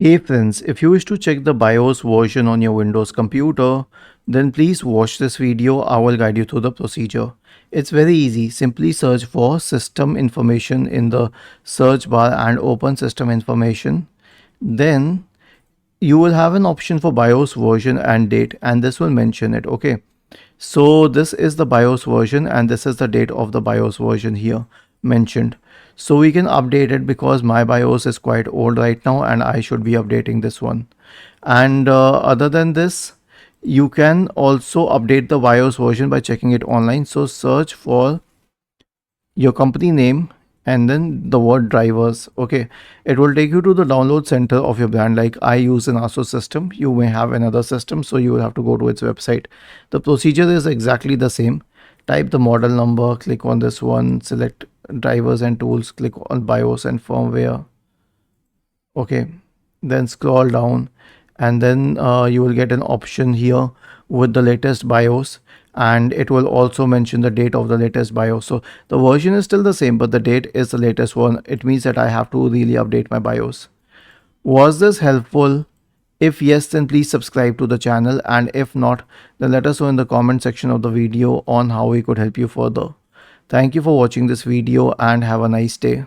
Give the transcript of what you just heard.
Hey friends, if you wish to check the BIOS version on your Windows computer, then please watch this video. I will guide you through the procedure. It's very easy. Simply search for system information in the search bar and open system information. Then you will have an option for BIOS version and date, and this will mention it. Okay. So this is the BIOS version and this is the date of the BIOS version here mentioned. So we can update it because my BIOS is quite old right now and I should be updating this one. And other than this, you can also update the BIOS version by checking it online. So search for your company name and then the word drivers. Okay, it will take you to the download center of your brand. Like I use an ASUS system, you may have another system, so you will have to go to its website. The procedure is exactly the same. Type the model number, click on this one, select drivers and tools, click on BIOS and firmware. Okay, then scroll down and then you will get an option here with the latest BIOS, and it will also mention the date of the latest BIOS. So the version is still the same, but the date is the latest one. It means that I have to really update my BIOS. Was this helpful? If yes, then please subscribe to the channel, and if not, then let us know in the comment section of the video on how we could help you further. Thank you for watching this video and have a nice day.